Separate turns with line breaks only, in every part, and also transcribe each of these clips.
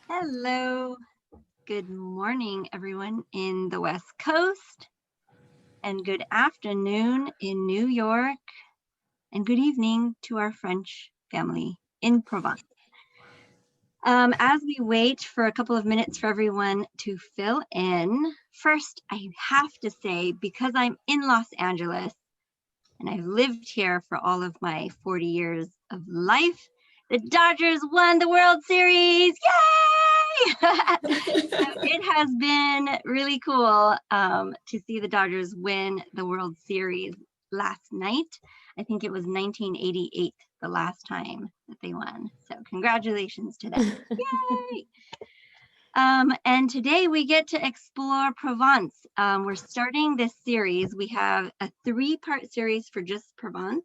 Hello. Good morning, everyone in the West Coast, and good afternoon in New York, and good evening to our French family in Provence. As we wait for a couple of minutes for everyone to fill in, first, I have to say, because I'm in Los Angeles and I've lived here for all of my 40 years of life, the Dodgers won the World Series. Yay! So it has been really cool to see the Dodgers win the World Series last night. I think it was 1988, the last time that they won. So congratulations to them. Yay! And today we get to explore Provence. We're starting this series. We have a 3-part series for just Provence,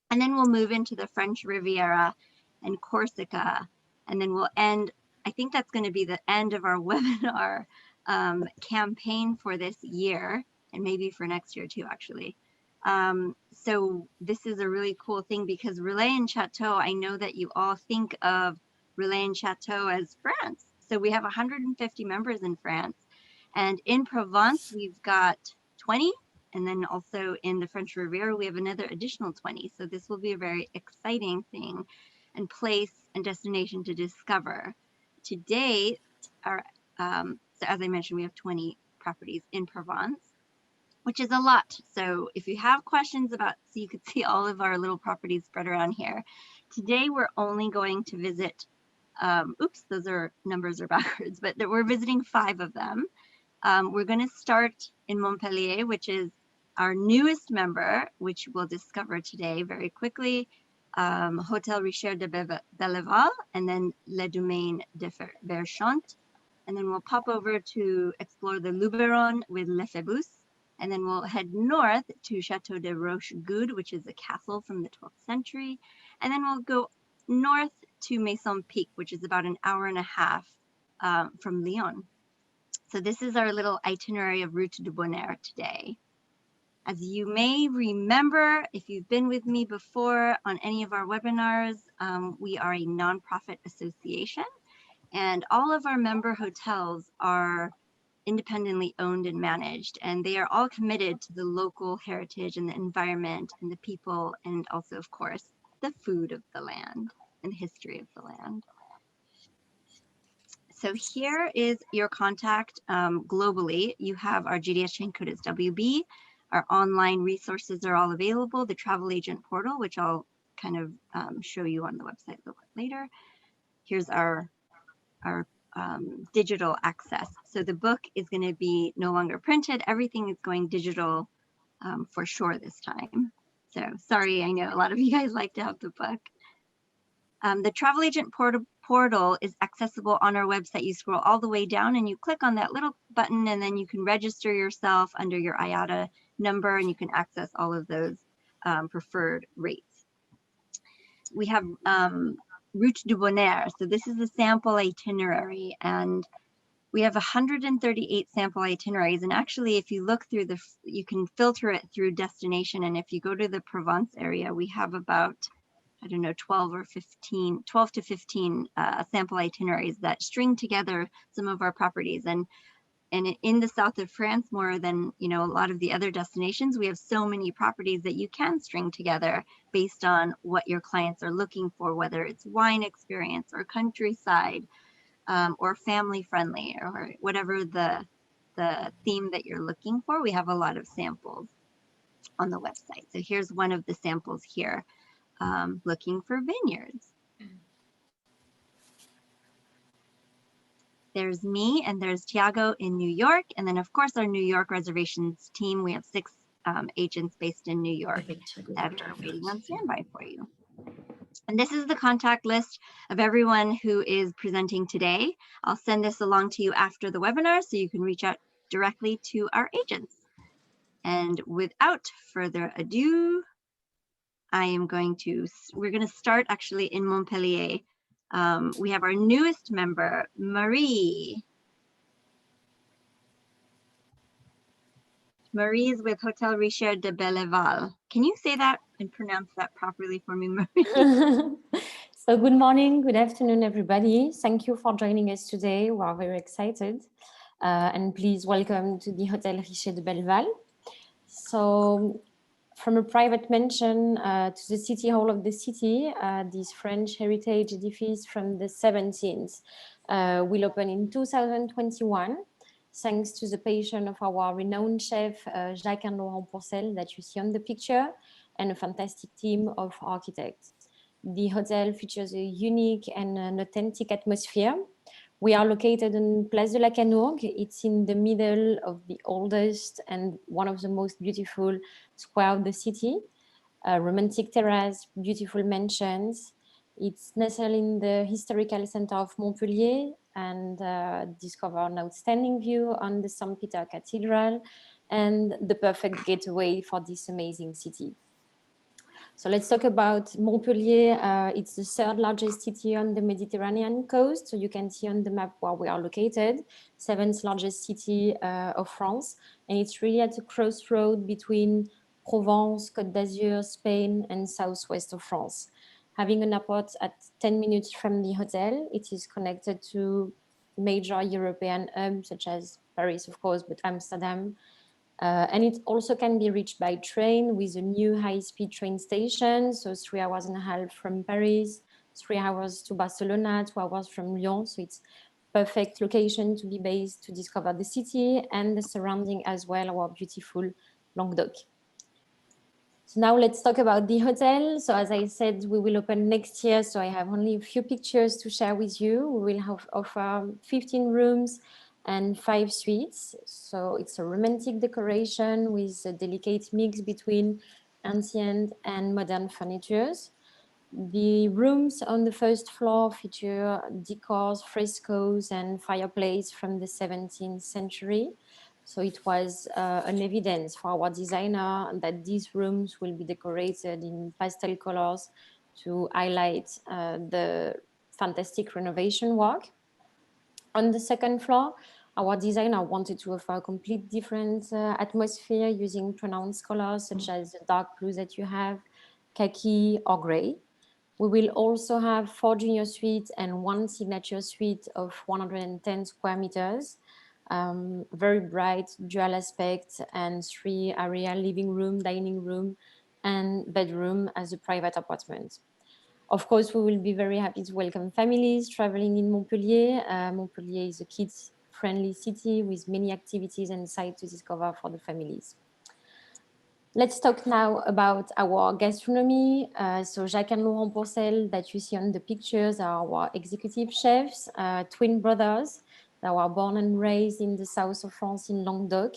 and then we'll move into the French Riviera and Corsica, and then we'll end. I think that's going to be the end of our webinar campaign for this year, and maybe for next year too, actually. So this is a really cool thing because Relais and Chateau, I know that you all think of Relais and Chateau as France. So we have 150 members in France, and in Provence, we've got 20. And then also in the French Riviera, we have another additional 20. So this will be a very exciting thing and place and destination to discover. Today, so as I mentioned, we have 20 properties in Provence, which is a lot. So if you have questions about, so you could see all of our little properties spread around here. Today, we're only going to visit, oops, those are numbers are backwards, but we're visiting 5 of them. We're going to start in Montpellier, which is our newest member, which we'll discover today very quickly. Hôtel Richard de Belleval, and then Le Domaine de Verchant. And then we'll pop over to explore the Luberon with Le Phebus. And then we'll head north to Chateau de Rochegude, which is a castle from the 12th century. And then we'll go north to Maison Pic, which is about an hour and a half from Lyon. So this is our little itinerary of Route du Bonheur today. As you may remember, if you've been with me before on any of our webinars, we are a nonprofit association, and all of our member hotels are independently owned and managed, and they are all committed to the local heritage and the environment and the people, and also, of course, the food of the land and the history of the land. So here is your contact globally. You have our GDS chain code is WB. Our online resources are all available. The travel agent portal, which I'll kind of show you on the website a little bit later. Here's our digital access. So the book is going to be no longer printed. Everything is going digital for sure this time. So sorry, I know a lot of you guys like to have the book. The travel agent portal is accessible on our website. You scroll all the way down and you click on that little button, and then you can register yourself under your IATA number, and you can access all of those preferred rates. We have Route du Bonheur. So this is a sample itinerary, and we have 138 sample itineraries. And actually, if you look through you can filter it through destination. And if you go to the Provence area, we have about, I don't know, 12 to 15 sample itineraries that string together some of our properties. And in the south of France, more than a lot of the other destinations, we have so many properties that you can string together based on what your clients are looking for, whether it's wine experience or countryside or family friendly or whatever the theme that you're looking for. We have a lot of samples on the website. So here's one of the samples here. Looking for vineyards. There's me and there's Tiago in New York. And then of course our New York reservations team, we have 6 agents based in New York that are waiting on standby for you. And this is the contact list of everyone who is presenting today. I'll send this along to you after the webinar so you can reach out directly to our agents. And without further ado, we're going to start actually in Montpellier. We have our newest member, Marie. Marie is with Hôtel Richard de Belleval. Can you say that and pronounce that properly for me, Marie?
So good morning, good afternoon, everybody. Thank you for joining us today. We are very excited. And please welcome to the Hôtel de Belleval. So from a private mansion to the city hall of the city, this French heritage edifice from the 17th will open in 2021, thanks to the passion of our renowned chef, Jacques and Laurent Pourcel, that you see on the picture, and a fantastic team of architects. The hotel features a unique and an authentic atmosphere. We are located in Place de la Canourgue. It's in the middle of the oldest and one of the most beautiful square of the city. A romantic terrace, beautiful mansions. It's nestled in the historical center of Montpellier and discover an outstanding view on the St. Peter Cathedral and the perfect getaway for this amazing city. So let's talk about Montpellier. It's the third largest city on the Mediterranean coast. So you can see on the map where we are located, seventh largest city of France. And it's really at a crossroad between Provence, Côte d'Azur, Spain, and southwest of France. Having an airport at 10 minutes from the hotel, it is connected to major European hubs such as Paris, of course, but Amsterdam, and it also can be reached by train with a new high-speed train station, so 3.5 hours from Paris, 3 hours to Barcelona, 2 hours from Lyon. So it's perfect location to be based to discover the city and the surrounding as well, our beautiful Languedoc. So now let's talk about the hotel. So as I said, we will open next year. So I have only a few pictures to share with you. We will offer 15 rooms and 5 suites. So it's a romantic decoration with a delicate mix between ancient and modern furnitures. The rooms on the first floor feature decors, frescoes, and fireplace from the 17th century. So it was an evidence for our designer that these rooms will be decorated in pastel colors to highlight the fantastic renovation work. On the second floor, our designer wanted to offer a complete different atmosphere using pronounced colors such as the dark blue that you have, khaki or gray. We will also have 4 junior suites and 1 signature suite of 110 square meters, very bright dual aspect, and 3 area living room, dining room, and bedroom as a private apartment. Of course, we will be very happy to welcome families traveling in Montpellier. Montpellier is a kids-friendly city with many activities and sites to discover for the families. Let's talk now about our gastronomy. So Jacques and Laurent Pourcel that you see on the pictures are our executive chefs, twin brothers that were born and raised in the south of France in Languedoc.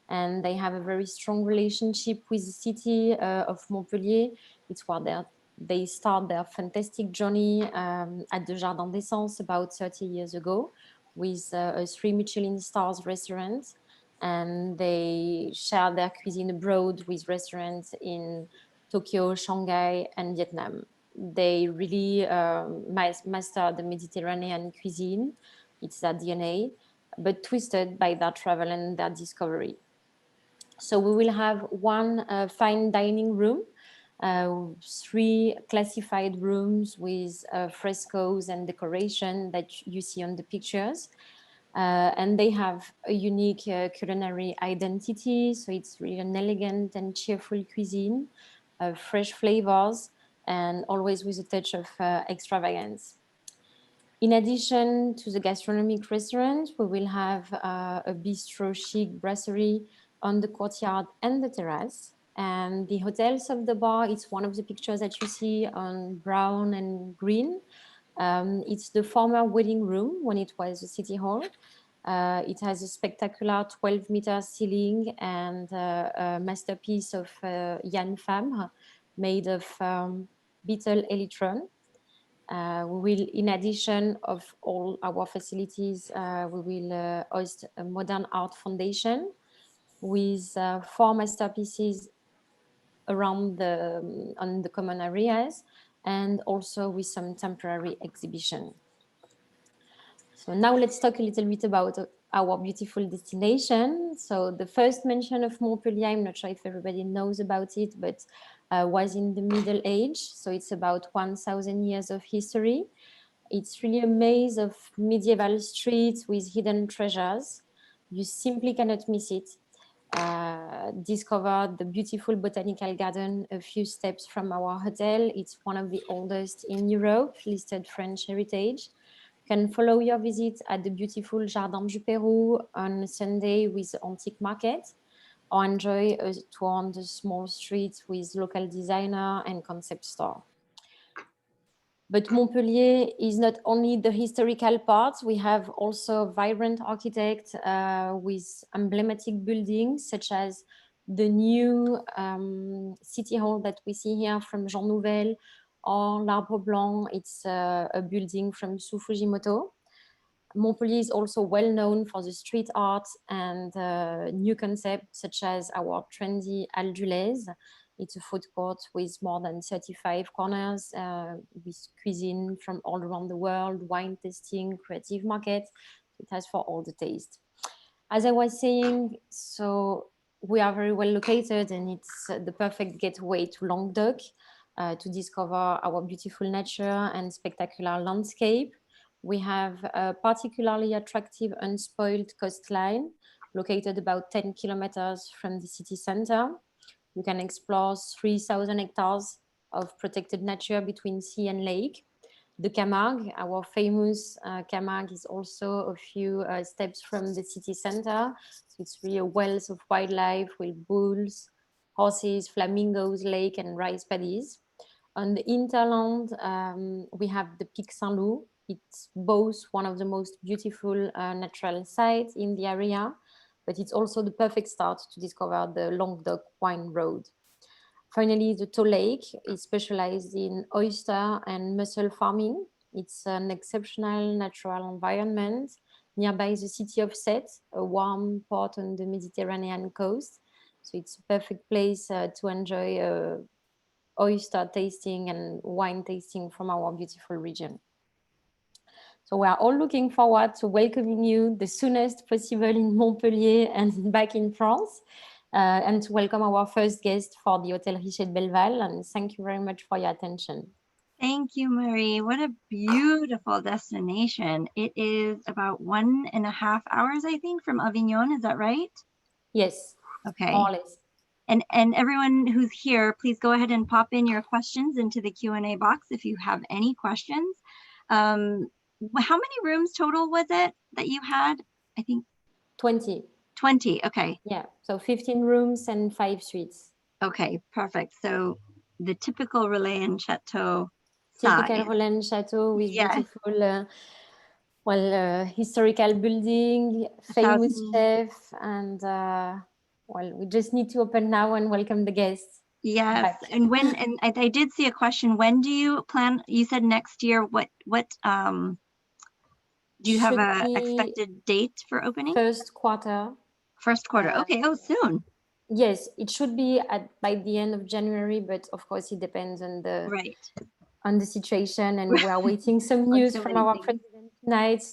And they have a very strong relationship with the city of Montpellier. It's where they start their fantastic journey at the Jardin d'Essence about 30 years ago with a 3 Michelin stars restaurant. And they share their cuisine abroad with restaurants in Tokyo, Shanghai, and Vietnam. They really master the Mediterranean cuisine. It's their DNA, but twisted by their travel and their discovery. So we will have 1 fine dining room, 3 classified rooms with frescoes and decoration that you see on the pictures. And they have a unique culinary identity. So it's really an elegant and cheerful cuisine, fresh flavors, and always with a touch of extravagance. In addition to the gastronomic restaurant, we will have a bistro chic brasserie on the courtyard and the terrace. And the hotels of the bar, it's one of the pictures that you see on brown and green. It's the former wedding room when it was a city hall. It has a spectacular 12-meter ceiling and a masterpiece of Yann Fabre made of beetle elytron. We will, in addition of all our facilities, we will host a modern art foundation with 4 masterpieces around on the common areas, and also with some temporary exhibition. So now let's talk a little bit about our beautiful destination. So the first mention of Montpellier, I'm not sure if everybody knows about it, but was in the Middle Age. So it's about 1,000 years of history. It's really a maze of medieval streets with hidden treasures. You simply cannot miss it. Discovered the beautiful botanical garden a few steps from our hotel. It's one of the oldest in Europe, listed French heritage. You can follow your visit at the beautiful Jardin du Pérou on Sunday with antique market, or enjoy a tour on the small streets with local designer and concept store. But Montpellier is not only the historical part. We have also vibrant architect with emblematic buildings such as the new city hall that we see here from Jean Nouvel, or l'Arbre Blanc. It's a building from Su Fujimoto. Montpellier is also well known for the street art and new concepts such as our trendy Halle du Lez. It's a food court with more than 35 corners with cuisine from all around the world, wine tasting, creative market. It has for all the taste. As I was saying, so we are very well located, and it's the perfect gateway to Languedoc to discover our beautiful nature and spectacular landscape. We have a particularly attractive unspoiled coastline located about 10 kilometers from the city center. You can explore 3,000 hectares of protected nature between sea and lake. The Camargue, our famous Camargue, is also a few steps from the city center. So it's really a wealth of wildlife with bulls, horses, flamingos, lake, and rice paddies. On the hinterland, we have the Pic Saint-Loup. It's both one of the most beautiful natural sites in the area, but it's also the perfect start to discover the Languedoc wine road. Finally, the Tow Lake is specialized in oyster and mussel farming. It's an exceptional natural environment nearby the city of Sète, a warm port on the Mediterranean coast. So it's a perfect place to enjoy oyster tasting and wine tasting from our beautiful region. So we are all looking forward to welcoming you the soonest possible in Montpellier and back in France, and to welcome our first guest for the Hôtel Richet de Belleval. And thank you very much for your attention.
Thank you, Marie. What a beautiful destination. It is about 1.5 hours, I think, from Avignon. Is that right?
Yes.
Okay.
More or less.
And everyone who's here, please go ahead and pop in your questions into the Q&A box if you have any questions. How many rooms total was it that you had? I think
20.
20. Okay.
Yeah. So 15 rooms and 5 suites.
Okay, perfect. So the typical Relais and Chateau
Typical
size.
Relais and Chateau with
Yes.
beautiful historical building, famous chef, and we just need to open now and welcome the guests.
Yes,
back.
and when and I did see a question. When do you plan? You said next year. What do you have a expected date for opening?
First quarter.
First quarter. Okay. Oh, soon.
Yes, it should be by the end of January, but of course it depends on the on the situation, and we are waiting some news from our president tonight.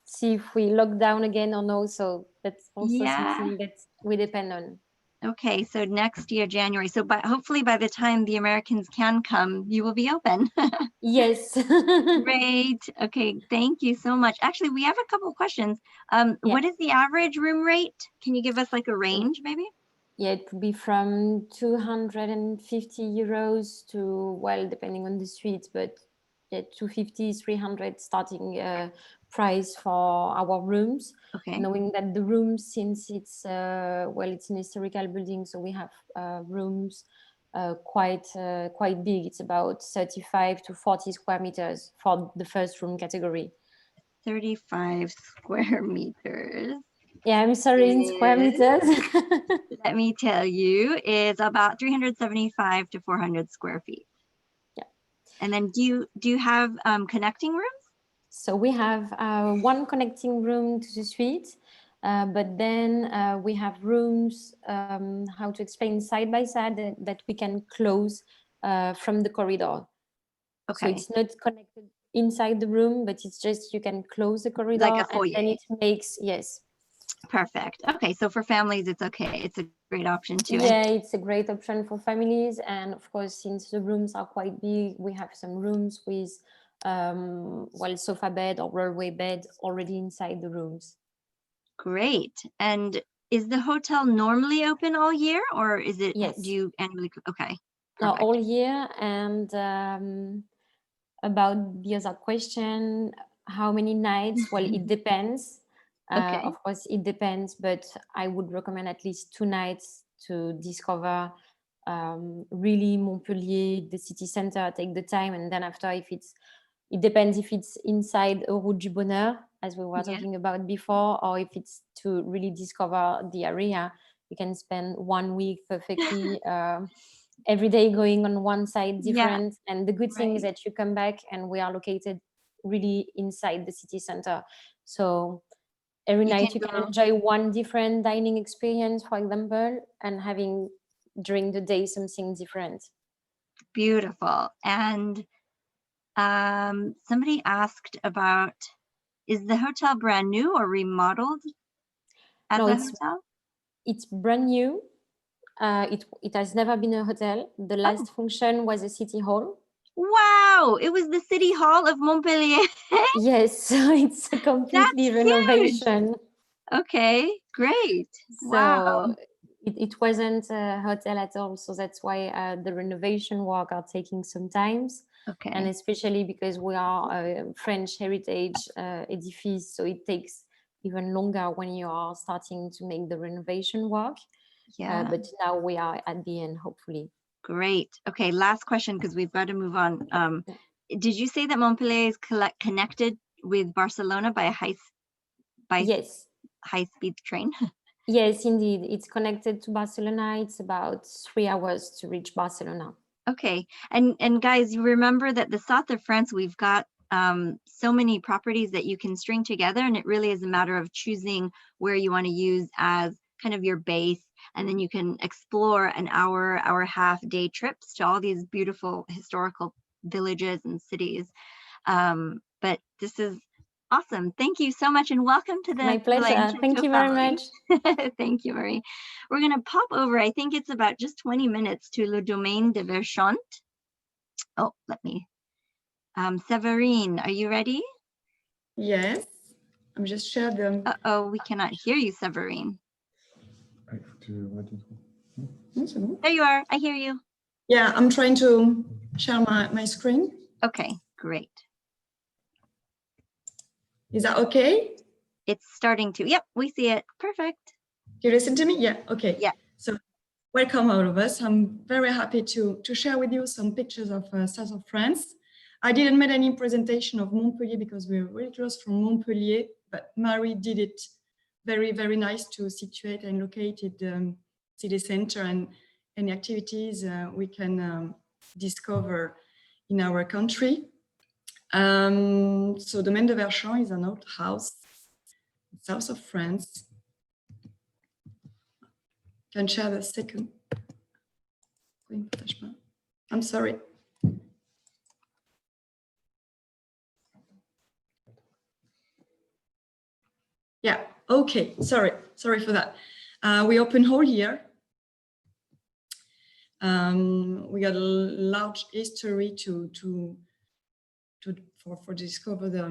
See if we lock down again or no. So that's also something that we depend on.
Okay, so next year, January. So hopefully by the time the Americans can come, you will be open.
Yes.
Great. Okay, thank you so much. Actually, we have a couple of questions. What is the average room rate? Can you give us like a range maybe?
Yeah, it could be from 250 euros to, well, depending on the suite, but 250, 300 starting price for our rooms.
Okay.
Knowing that the rooms, since it's it's an historical building, so we have rooms quite big. It's about 35 to 40 square meters for the first room category.
35 square meters.
Yeah, I'm sorry, in square meters.
Let me tell you, it's about 375 to 400 square feet.
Yeah.
And then do you have connecting rooms?
So we have one connecting room to the suite, but then we have rooms, how to explain, side by side that we can close from the corridor.
Okay.
So it's not connected inside the room, but it's just you can close the corridor,
like a foyer.
and then it makes, yes.
Perfect. Okay, so for families, it's okay. It's a great option too.
Yeah, it's a great option for families. And of course, since the rooms are quite big, we have some rooms with, well, sofa bed or railway bed already inside the rooms.
Great. And is the hotel normally open all year, or is it,
Yes.
do you annually? Okay,
No,
perfect.
all year. And about the other question, how many nights? Well, it depends.
Okay.
Of course, it depends, but I would recommend at least 2 nights to discover really Montpellier, the city center, take the time. And then after, it depends if it's inside a Route du Bonheur, as we were
Yeah.
talking about before, or if it's to really discover the area. You can spend 1 week perfectly. Every day going on one side different.
Yeah,
And the good thing is
right.
that you come back and we are located really inside the city center. So every
You
night
can
you can
go.
enjoy one different dining experience, for example, and having during the day something different.
Beautiful. And somebody asked about, is the hotel brand new or remodeled as
No,
a hotel?
it's brand new. It has never been a hotel. The last function was a city hall.
Wow, it was the City Hall of Montpellier.
Yes, so it's a completely
That's
renovation.
Okay, great. Wow.
So it wasn't a hotel at all. So that's why the renovation work are taking some time.
Okay.
And especially because we are a French heritage edifice, so it takes even longer when you are starting to make the renovation work.
Yeah.
But now we are at the end, hopefully.
Great. Okay, last question because we've got to move on. Did you say that Montpellier is connected with Barcelona by a
Yes.
high-speed train?
Yes, indeed. It's connected to Barcelona. It's about 3 hours to reach Barcelona.
Okay. And guys, you remember that the south of France, we've got so many properties that you can string together, and it really is a matter of choosing where you want to use as kind of your base, and then you can explore an hour and a half day trips to all these beautiful historical villages and cities. But this is awesome. Thank you so much, and welcome to the
My pleasure. Thank you very much.
Thank you, Marie. We're going to pop over. I think it's about just 20 minutes to Le Domaine de Verchant. Oh, let me. Séverine, are you ready?
Yes, I'm just sharing them.
Uh-oh, we cannot hear you, Séverine. There you are. I hear you.
Yeah, I'm trying to share my screen.
Okay, great.
Is that okay?
It's starting to. Yep, we see it. Perfect.
You listen to me? Yeah, okay.
Yeah.
So welcome all of us. I'm very happy to share with you some pictures of south of France. I didn't make any presentation of Montpellier because we're really close from Montpellier, but Marie did it very, very nice to situate and locate it, city center and any activities we can discover in our country. So Domaine de Verchant is an old house, south of France. Can share the second. I'm sorry. Yeah, okay, sorry for that. We open hall here. We got a large history for discover the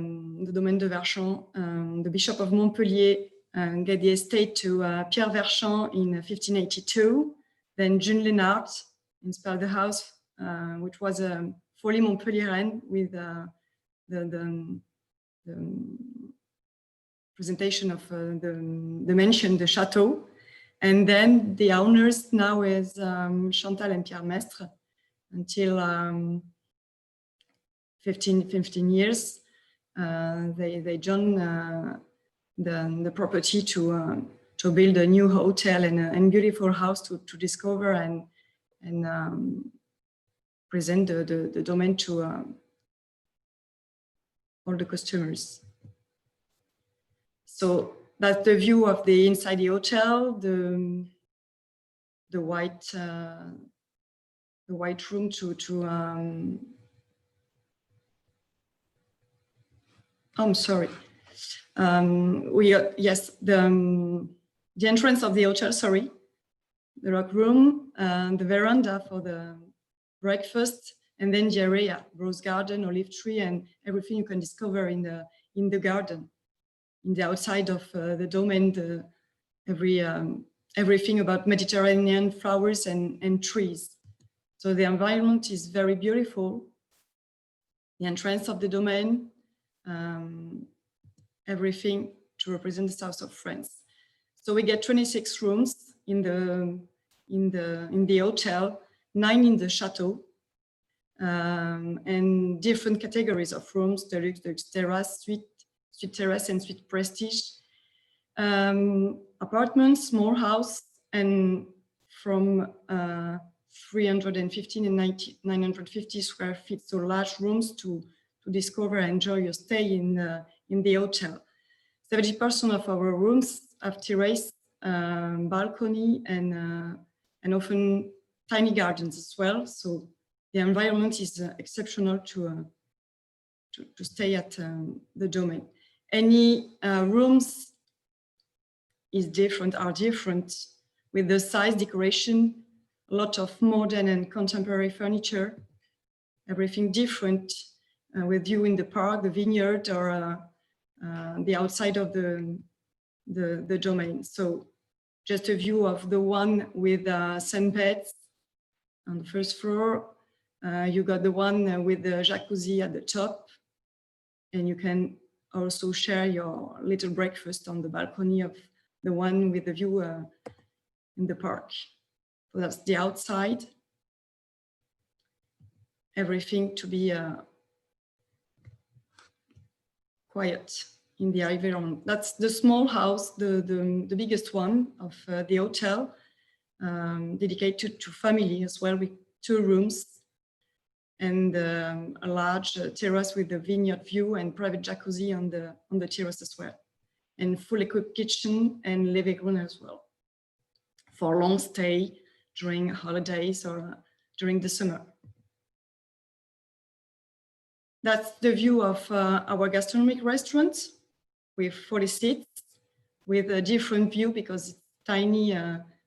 Domaine de Verchant. The Bishop of Montpellier gave the estate to Pierre Verchant in 1582. Then June Lénart inspired the house, which was a fully Montpellieran with the presentation of the mansion, the Chateau. And then the owners now is Chantal and Pierre Mestre until 15 years. They joined the property to build a new hotel and beautiful house to discover and present the domain to all the customers. So that's the view of the inside the hotel, the white room I'm sorry. The entrance of the hotel, sorry, the rock room, the veranda for the breakfast, and then the area, rose garden, olive tree, and everything you can discover in the garden, in the outside of the Domaine, everything about Mediterranean flowers and trees. So the environment is very beautiful. The entrance of the Domaine, everything to represent the south of France. So we get 26 rooms in the hotel, 9 in the Chateau, and different categories of rooms: deluxe, terrace, suite terrace, and suite prestige. Apartments, small house, and from 315 and 950 square feet, so large rooms to discover and enjoy your stay in the hotel. 70% of our rooms have terrace, balcony, and often tiny gardens as well. So the environment is exceptional to stay at the Domaine. Any rooms are different with the size, decoration, a lot of modern and contemporary furniture, everything different, with view in the park, the vineyard, or the outside of the Domaine. So just a view of the one with sunbeds on the first floor. You got the one with the jacuzzi at the top, and you can also share your little breakfast on the balcony of the one with the view in the park. So that's the outside. Everything to be quiet in the environment. That's the small house, the biggest one of the hotel, dedicated to family as well, with 2 rooms and a large terrace with a vineyard view and private jacuzzi on the terrace as well, and full equipped kitchen and living room as well for long stay during holidays or during the summer. That's the view of our gastronomic restaurant with 40 seats, with a different view because it's tiny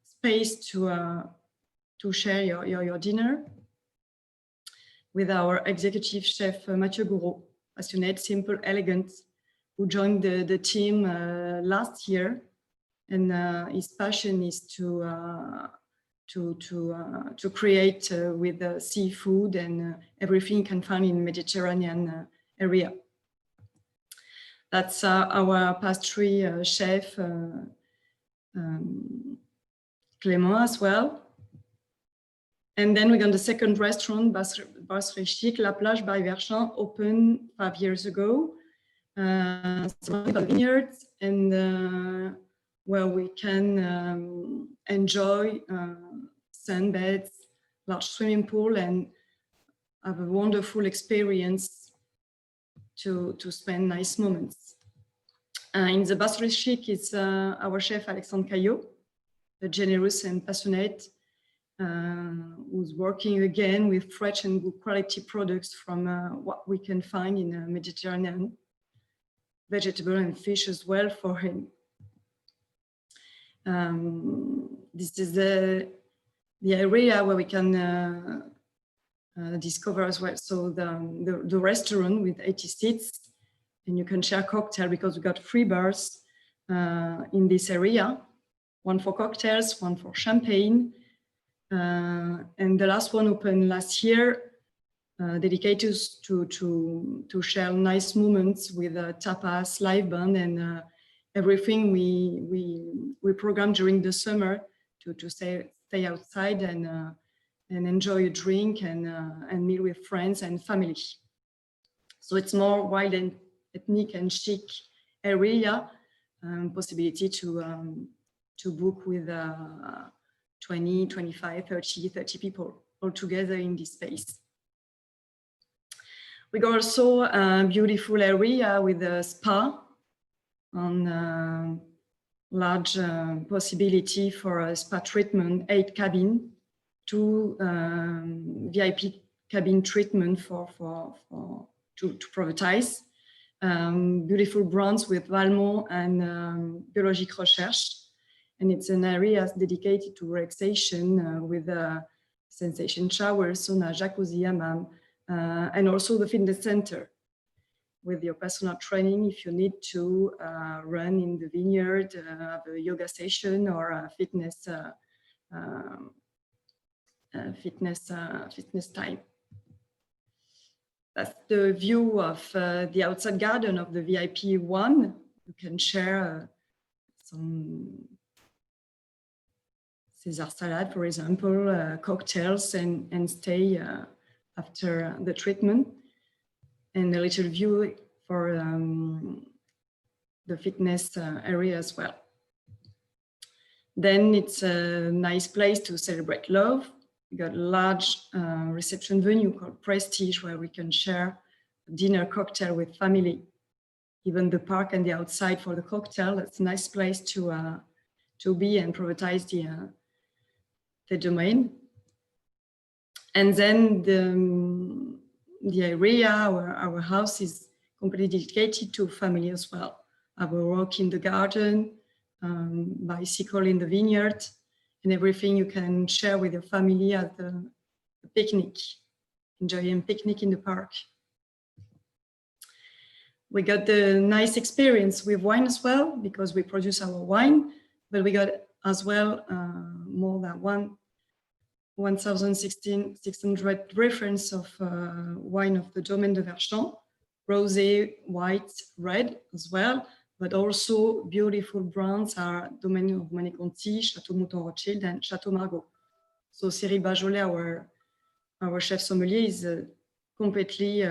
space to share your dinner, with our executive chef Mathieu Gouraud, passionate, simple, elegant, who joined the team last year, and his passion is to create with seafood and everything you can find in Mediterranean area. That's our pastry chef, Clément, as well. And then we got the second restaurant, Brasserie Chic, La Plage by Verchant, opened 5 years ago. Surrounded by vineyards, and where we can enjoy sunbeds, large swimming pool, and have a wonderful experience to spend nice moments. In the Brasserie Chic, it's our chef Alexandre Caillot, a generous and passionate, who's working again with fresh and good quality products from what we can find in the Mediterranean, vegetable and fish as well for him. This is the area where we can discover as well. So the restaurant with 80 seats, and you can share cocktail because we got 3 bars in this area, 1 for cocktails, 1 for champagne. And the last one opened last year, dedicated to share nice moments with tapas, live band, and everything we program during the summer to stay outside and enjoy a drink and meet with friends and family. So it's more wild and ethnic and chic area, possibility to book with 20, 25, 30 people all together in this space. We got also a beautiful area with a spa on large possibility for a spa treatment, 8 cabin, 2 VIP cabin treatment to privatize, beautiful bronze with Valmont and Biologique Recherche. And it's an area dedicated to relaxation with sensation showers, sauna, jacuzzi, hammam, and also the fitness center with your personal training if you need to run in the vineyard, have a yoga session or a fitness time. That's the view of the outside garden of the VIP one. You can share some Caesar salad, for example, cocktails and stay after the treatment. And a little view for the fitness area as well. Then it's a nice place to celebrate love. We got a large reception venue called Prestige where we can share dinner cocktail with family. Even the park and the outside for the cocktail, that's a nice place to be and privatize the domain. And then the area, our house is completely dedicated to family as well. Have a walk in the garden, bicycle in the vineyard, and everything you can share with your family at the picnic, enjoying picnic in the park. We got the nice experience with wine as well, because we produce our wine, but we got as well more than 1,600 reference of wine of the Domaine de Verchant, rosé, white, red as well, but also beautiful brands are Domaine of Maniconti, Chateau Rochegude, and Chateau Margaux. So Cyril Bajolet, our chef sommelier, is completely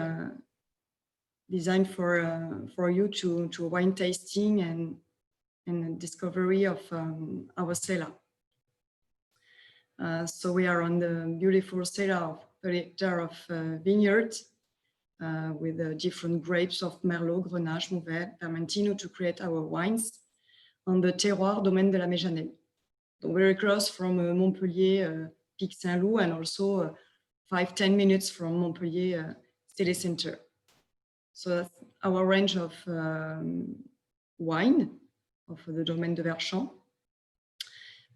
designed for you to wine tasting and discovery of our cellar. So we are on the beautiful cellar of 30 hectares of vineyard with different grapes of Merlot, Grenache, Mourvèdre, Vermentino to create our wines on the terroir Domaine de la Méjanelle. So very close from Montpellier, Pic Saint-Loup, and also 5-10 minutes from Montpellier city center. So that's our range of wine of the Domaine de Verchant.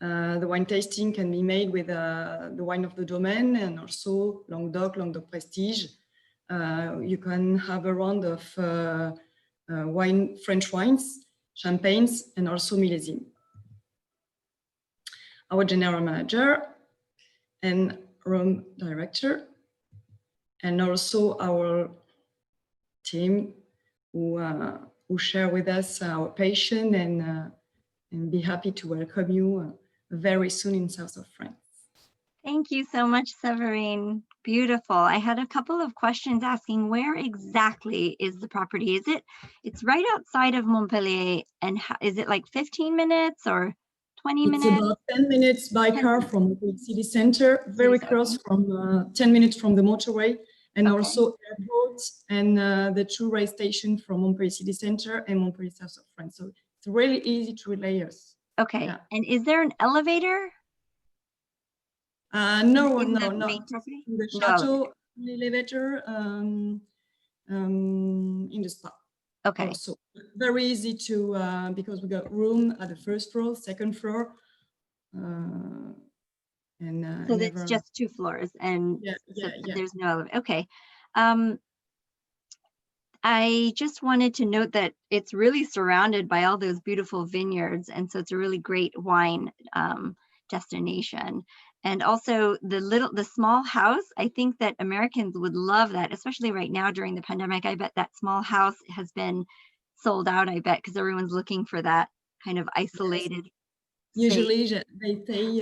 The wine tasting can be made with the wine of the Domaine and also Languedoc Prestige. You can have a round of French wines, champagnes, and also millésime. Our general manager and room director, and also our team who share with us our passion and be happy to welcome you very soon in south of France.
Thank you so much, Séverine. Beautiful. I had a couple of questions asking where exactly is the property? It's right outside of Montpellier, and is it like 15 minutes or 20 minutes?
It's about 10 minutes by car from the city center, very close from 10 minutes from the motorway, and also airport and the two rail stations from Montpellier city center and Montpellier south of France. So it's really easy to relay us.
Okay. Yeah. And is there an elevator?
No,
in
no,
the
no.
main property?
In the Chateau, elevator in the spa.
Okay.
Also, very easy to because we got room at the first floor, second floor, and
so it's just 2 floors, and there's no elevator. Okay. I just wanted to note that it's really surrounded by all those beautiful vineyards, and so it's a really great wine destination. And also the small house, I think that Americans would love that, especially right now during the pandemic. I bet that small house has been sold out, I bet, because everyone's looking for that kind of isolated space.
Usually they stay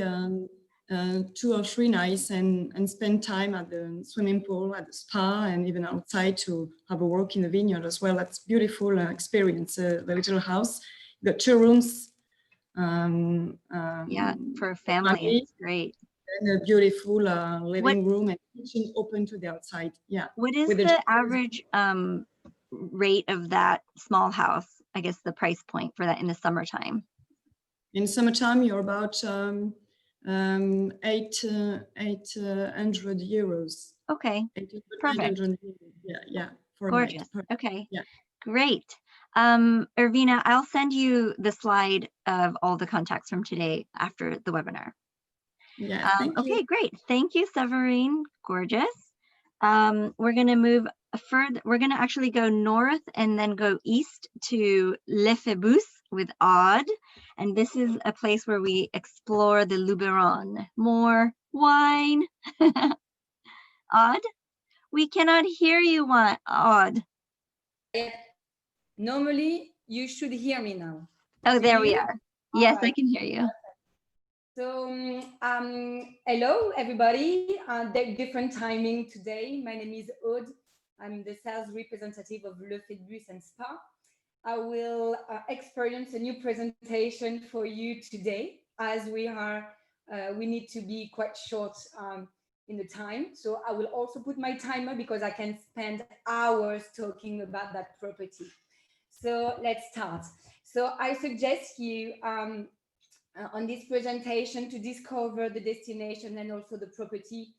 2 or 3 nights and spend time at the swimming pool, at the spa, and even outside to have a walk in the vineyard as well. That's beautiful experience, the little house. You got 2 rooms.
For a family, it's great.
And a beautiful living room and kitchen open to the outside. Yeah.
What is the average rate of that small house? I guess the price point for that in the summertime.
In summertime, you're about 800 euros.
Okay.
800,
perfect.
900, yeah.
Gorgeous. Okay. Yeah. Great. Irvina, I'll send you the slide of all the contacts from today after the webinar.
Yes, thank you.
Okay, great. Thank you, Severine. Gorgeous. We're going to move further. We're going to actually go north and then go east to Le Phebus with Aude. And this is a place where we explore the Luberon. More wine. Aude? We cannot hear you, Aude.
Normally, you should hear me now.
Oh, there we
you?
are. Yes,
right.
I can hear you.
So, hello, everybody. Different timing today. My name is Aude. I'm the sales representative of Le Phebus and Spa. I will experience a new presentation for you today, as we need to be quite short in the time. So I will also put my timer because I can spend hours talking about that property. So let's start. So I suggest you on this presentation to discover the destination and also the property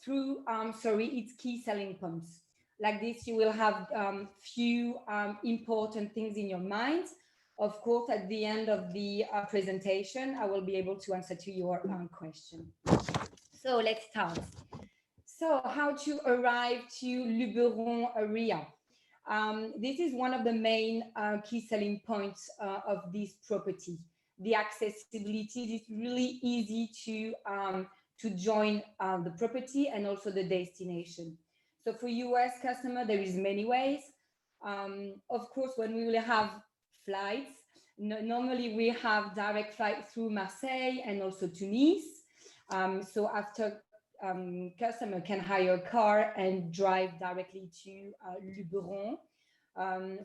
through its key selling points. Like this, you will have few important things in your mind. Of course, at the end of the presentation, I will be able to answer to your question. So let's start. So how to arrive to Luberon area? This is one of the main key selling points of this property. The accessibility is really easy to join the property and also the destination. So for US customer, there is many ways. Of course, when we will have flights, normally we have direct flight through Marseille and also Tunis. So after customer can hire a car and drive directly to Luberon.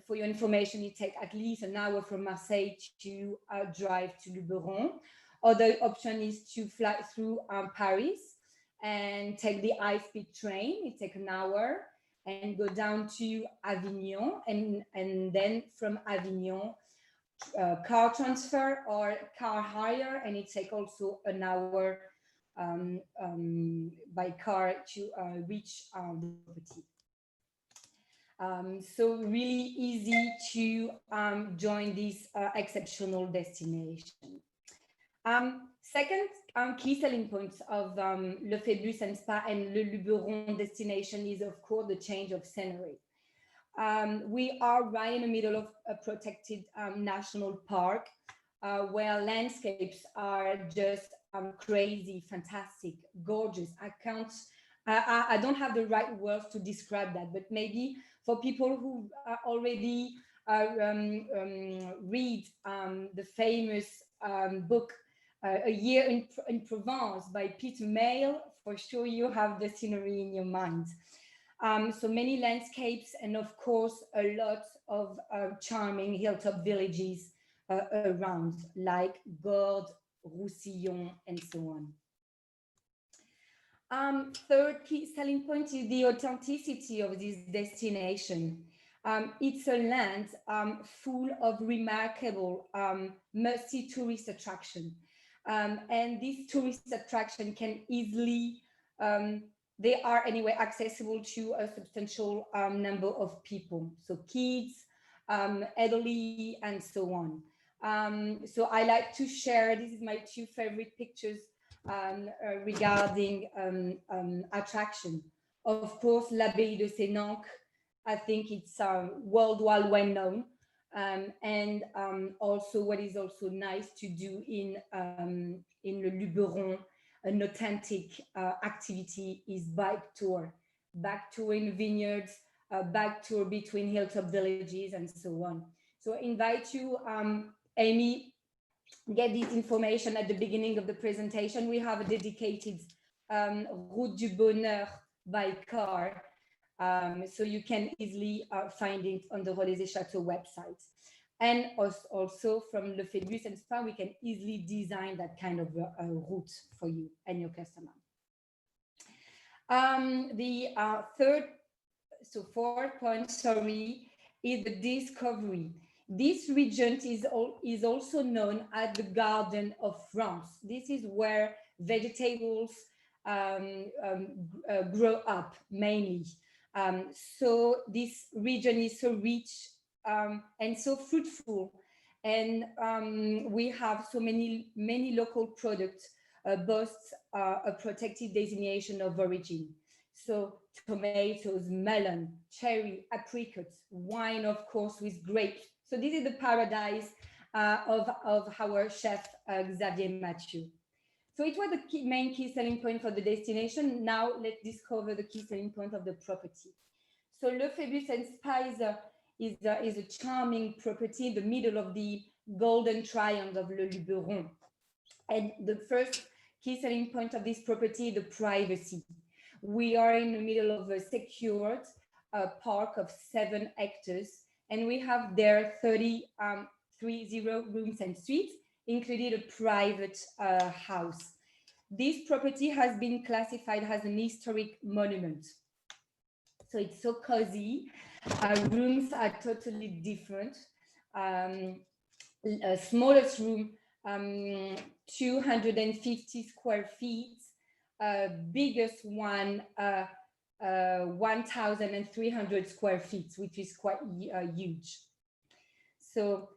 For your information, it takes at least an hour from Marseille to drive to Luberon. Other option is to fly through Paris and take the high-speed train. It takes an hour and go down to Avignon, and then from Avignon, car transfer or car hire, and it takes also an hour by car to reach the property. So really easy to join this exceptional destination. Second key selling points of Le Phebus and Spa and Le Luberon destination is, of course, the change of scenery. We are right in the middle of a protected national park where landscapes are just crazy, fantastic, gorgeous. I don't have the right words to describe that, but maybe for people who already read the famous book A Year in Provence by Peter Mayle, for sure you have the scenery in your mind. So many landscapes and of course a lot of charming hilltop villages around, like Gordes, Roussillon, and so on. Third key selling point is the authenticity of this destination. It's a land full of remarkable must-see tourist attraction. And this tourist attraction can easily, they are anyway accessible to a substantial number of people. So kids, elderly, and so on. So I like to share, this is my two favorite pictures regarding attraction. Of course, l'Abbaye de Sénanque, I think it's worldwide well known. And also what is also nice to do in Le Luberon, an authentic activity is bike tour in vineyards, bike tour between hilltop villages, and so on. So I invite you, Amy, get this information at the beginning of the presentation. We have a dedicated Route du Bonheur by car, so you can easily find it on the Chateau website. And also from Le Phebus and Spa, we can easily design that kind of route for you and your customer. The fourth point, is the discovery. This region is also known as the Garden of France. This is where vegetables grow up mainly. So this region is so rich and so fruitful, and we have so many local products, boasts a protected designation of origin. So tomatoes, melon, cherry, apricots, wine, of course, with grapes. So this is the paradise of our chef, Xavier Mathieu. So it was the main key selling point for the destination. Now let's discover the key selling point of the property. So Le Phebus Spa is a charming property in the middle of the golden triangle of Le Luberon. And the first key selling point of this property is the privacy. We are in the middle of a secured park of 7 hectares, and we have there 30 rooms and suites, including a private house. This property has been classified as an historic monument. So it's so cozy. Rooms are totally different. Smallest room, 250 square feet. Biggest one, 1,300 square feet, which is quite huge. So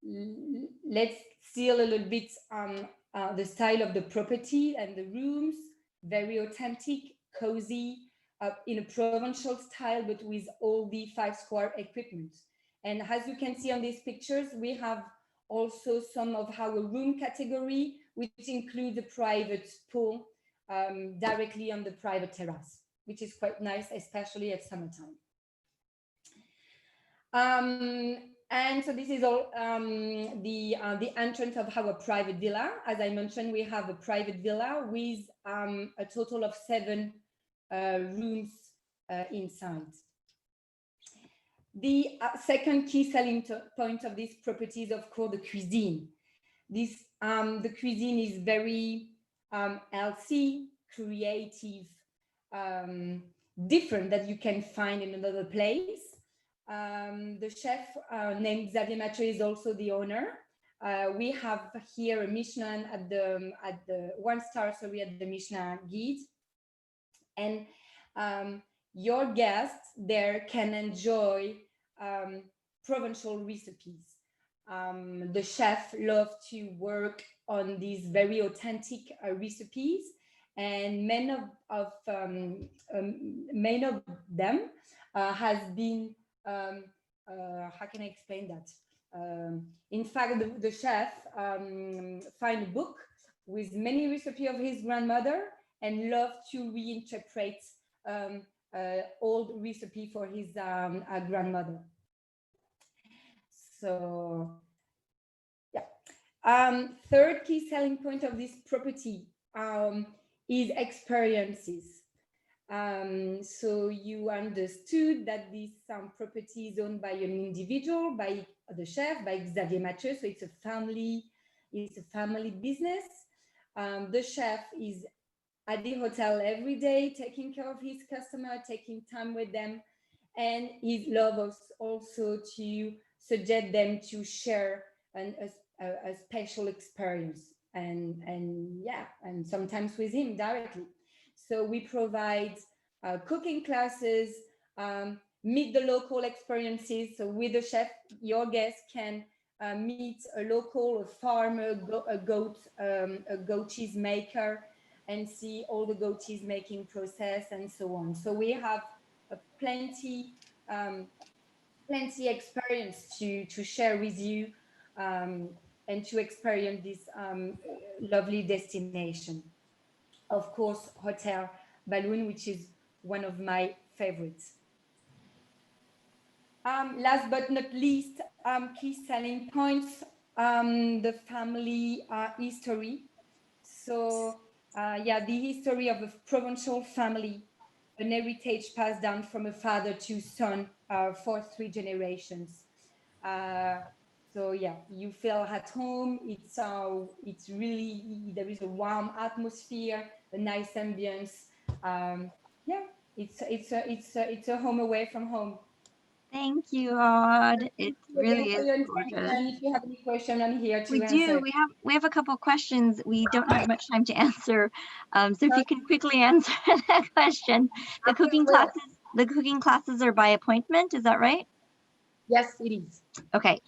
let's see a little bit the style of the property and the rooms. Very authentic, cozy, in a Provençal style, but with all the 5 square equipment. And as you can see on these pictures, we have also some of our room category, which includes a private pool directly on the private terrace, which is quite nice, especially at summertime. And so this is all the entrance of our private villa. As I mentioned, we have a private villa with a total of 7 rooms inside. The second key selling point of this property is, of course, the cuisine. The cuisine is very healthy, creative, different that you can find in another place. The chef named Xavier Mathieu is also the owner. We have here a Michelin at the 1-star, sorry, at the Michelin Guide, and your guests there can enjoy Provençal recipes. The chef loves to work on these very authentic recipes, and many of them has been how can I explain that? In fact, the chef find a book with many recipes of his grandmother and love to reinterpret old recipe for his grandmother. So yeah. Third key selling point of this property is experiences. So you understood that this property is owned by an individual, by the chef, by Xavier Mathieu. So it's a family business. The chef is at the hotel every day, taking care of his customer, taking time with them, and he loves also to suggest them to share a special experience, and sometimes with him directly. So we provide cooking classes, meet the local experiences. So with the chef, your guests can meet a local, a farmer, a goat cheese maker, and see all the goat cheese making process and so on. So we have plenty experience to share with you and to experience this lovely destination. Of course, Hotel Balloon, which is one of my favorites. Last but not least, key selling points, the family history. So the history of a Provençal family, an heritage passed down from a father to son for 3 generations. So yeah, you feel at home. It's really, there is a warm atmosphere, a nice ambience. It's a home away from home.
Thank you, Aude. It really is gorgeous.
If you have any question, I'm here to
answer. We do. We have a couple of questions. We don't have much time to answer. So if you can quickly answer that question. The cooking classes the cooking classes are by appointment, is that right?
Yes, it is.
Okay.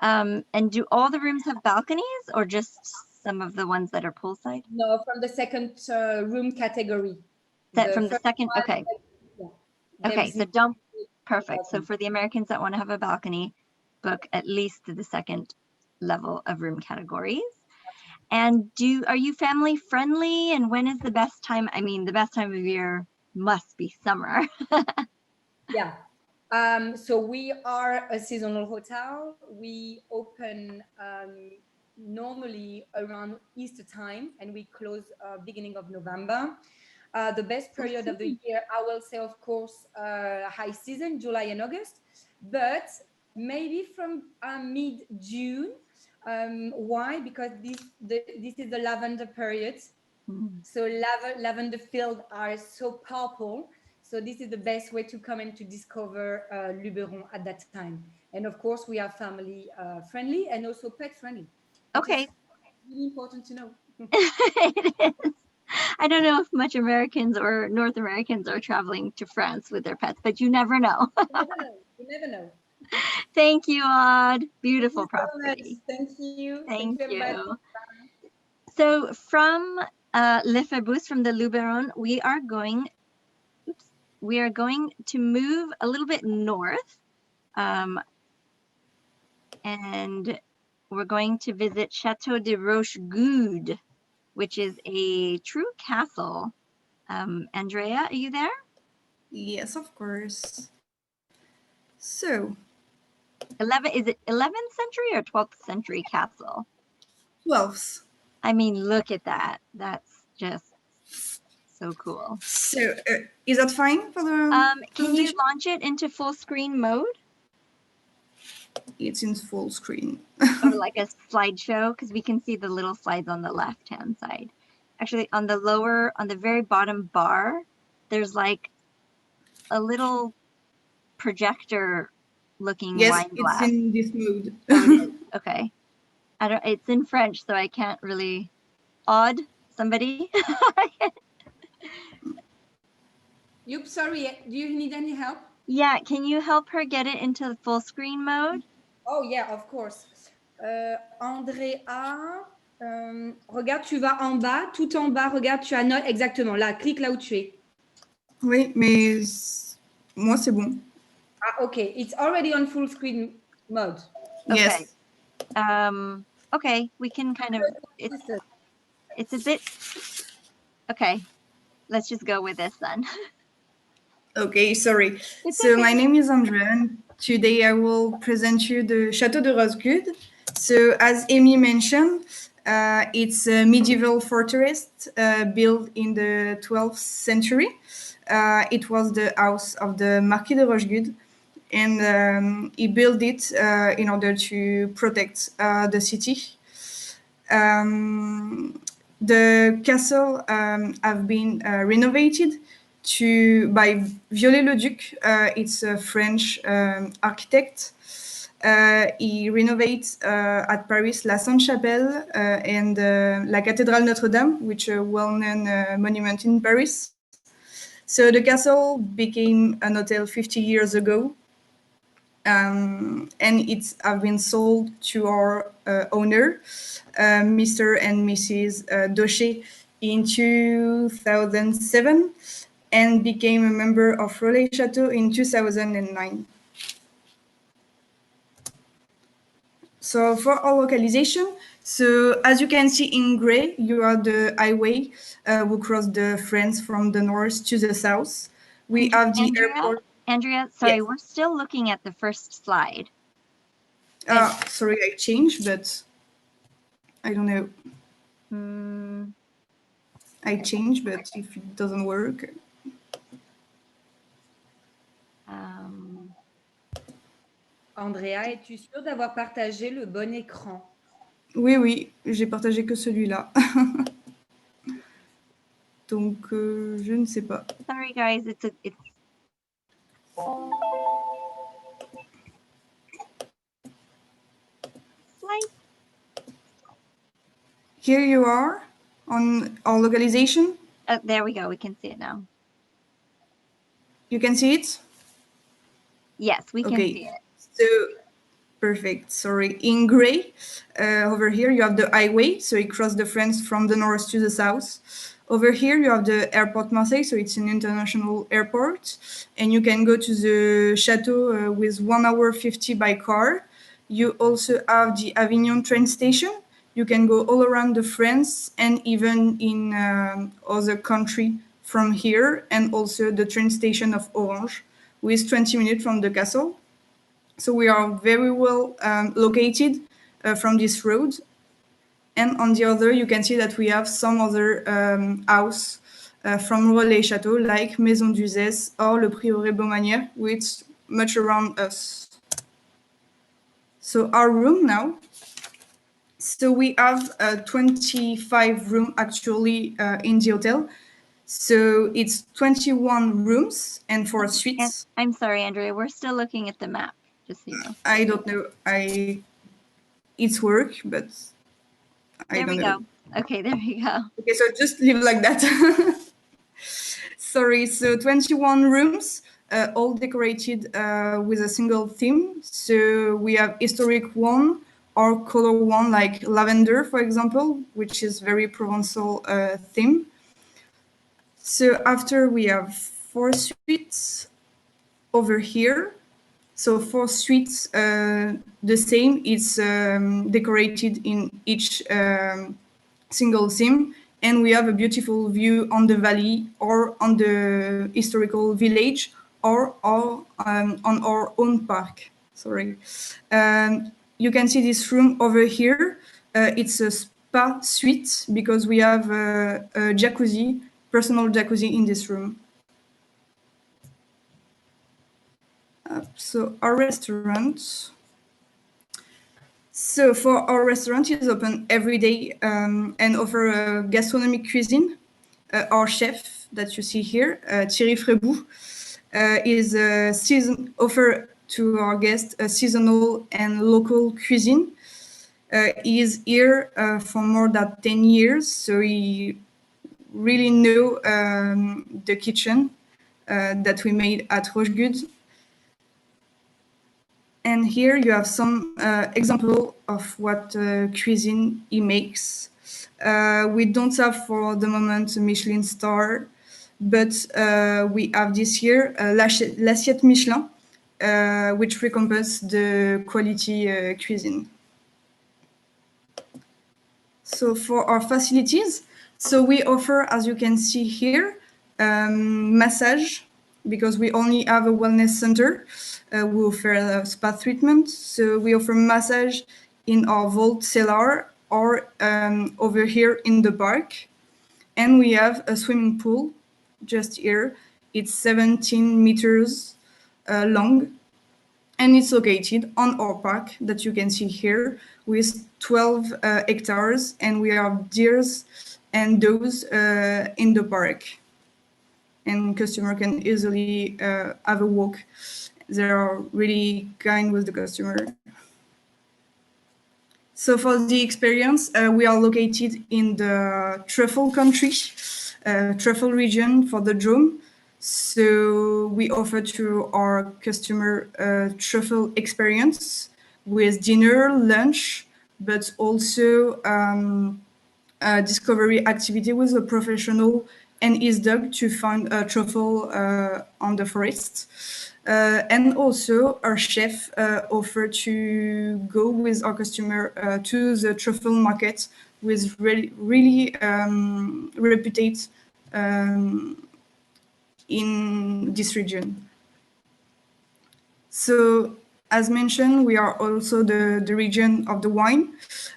And do all the rooms have balconies or just some of the ones that are poolside?
No, from the second room category.
From the
first
second,
one,
okay.
yeah, there
Okay,
is
so
no
don't, perfect. So
balcony.
for the Americans that want to have a balcony, book at least to the second level of room categories. And are you family friendly? And when is the best time? I mean, the best time of year must be summer.
Yeah. So we are a seasonal hotel. We open normally around Easter time, and we close beginning of November. The best period of the year, I will say, of course, high season, July and August, but maybe from mid-June. Why? Because this is the lavender period. So lavender fields are so purple. So this is the best way to come and to discover Luberon at that time. And of course, we are family friendly and also pet friendly.
Okay.
Really important to know.
It is. I don't know if much Americans or North Americans are traveling to France with their pets, but you never know.
You never know. You never know.
Thank you, Aude. Beautiful
Thank you so much.
property.
Thank you.
Thank
everybody.
you. So from Le Phebus, from the Luberon, we are going to move a little bit north, and we're going to visit Chateau de Rochegude, which is a true castle. Andrea, are you there?
Yes, of course. So,
Is it 11th century or 12th century castle?
12th.
I mean, look at that. That's just so cool.
So, is that fine for the
Can you
presentation?
launch it into full screen mode?
It's in full screen.
Or like a slideshow? Because we can see the little slides on the left-hand side. Actually, on the very bottom bar, there's like a little projector looking
Yes,
wine
it's
glass.
in this mode.
Oh, it is. Okay. It's in French, so I can't really. Aude, somebody?
Yup, sorry. Do you need any help?
Yeah, can you help her get it into full screen mode?
Oh, yeah, of course. Andrea, regarde, tu vas en bas, tout en bas, regarde, tu as note, exactement, là, clique là où tu es.
Oui, mais moi, c'est bon.
Ah, okay, it's already on full screen mode.
Okay.
Yes.
Okay, we can kind of, it's a bit, okay, let's just go with this then.
Okay, sorry.
It's
So
okay.
my name is Andrea, and today I will present you the Chateau de Rochegude. So as Amy mentioned, it's a medieval fortress built in the 12th century. It was the house of the Marquis de Rochegude, and he built it in order to protect the city. The castle have been renovated by Viollet-le-Duc. It's a French architect. He renovates at Paris La Sainte-Chapelle and La Cathédrale Notre-Dame, which are a well-known monument in Paris. So the castle became an hotel 50 years ago, and it's have been sold to our owner, Mr. and Mrs. Daucher, in 2007, and became a member of Relais Chateau in 2009. So for our localization, so as you can see in gray, you are the highway who cross the France from the north to the south. We have the airport.
Andrea, sorry,
Yes.
we're still looking at the first slide.
Sorry, I changed, but I don't know. I changed, but if it doesn't work.
Andrea, es-tu sûre d'avoir partagé le bon écran?
Oui, oui, j'ai partagé que celui-là. Donc, je ne sais pas.
Sorry, guys, it's slide.
Here you are on our localization.
Oh, there we go. We can see it now.
You can see it?
Yes, we can
Okay.
see it.
So perfect. Sorry. In gray, over here you have the highway, so it crosses the France from the north to the south. Over here you have the airport Marseille, so it's an international airport, and you can go to the Chateau with 1 hour 50 by car. You also have the Avignon train station. You can go all around the France and even in other country from here, and also the train station of Orange with 20 minutes from the castle. So we are very well located from this road. And on the other, you can see that we have some other house from Relais Chateau, like Maison Pic or Le Prieuré Beaumanière, which much around us. So our room now. So we have 25 rooms actually in the hotel. So it's 21 rooms and 4 suites.
I'm sorry, Andrea, we're still looking at the map, just so you know.
I don't know. It's work, but I don't know.
There we go. Okay, there we go.
Okay, so just leave like that. Sorry, so 21 rooms, all decorated with a single theme. So we have historic one or color one, like lavender, for example, which is very Provençal theme. So after we have 4 suites over here. So 4 suites, the same. It's decorated in each single theme, and we have a beautiful view on the valley or on the historical village or on our own park. Sorry. You can see this room over here. It's a spa suite because we have a jacuzzi, personal jacuzzi in this room. So our restaurant. So for our restaurant is open every day and offer a gastronomic cuisine. Our chef that you see here, Thierry Frébou, is offer to our guests a seasonal and local cuisine. He is here for more than 10 years, so he really know the kitchen that we made at Rochegude. And here you have some example of what cuisine he makes. We don't have for the moment a Michelin star, but we have this year l'assiette Michelin, which recompense the quality cuisine. So for our facilities, so we offer, as you can see here, massage, because we only have a wellness center. We offer a spa treatment. So we offer massage in our vault cellar or over here in the park. And we have a swimming pool just here. It's 17 meters long. And it's located on our park that you can see here with 12 hectares, and we have deers and does in the park. And customer can easily have a walk. They are really kind with the customer. So for the experience, we are located in the truffle country, truffle region for the Drôme. So we offer to our customer a truffle experience with dinner, lunch, but also a discovery activity with a professional and his dog to find a truffle on the forest. And also our chef offered to go with our customer to the truffle market with really reputed in this region. So as mentioned, we are also the region of the wine.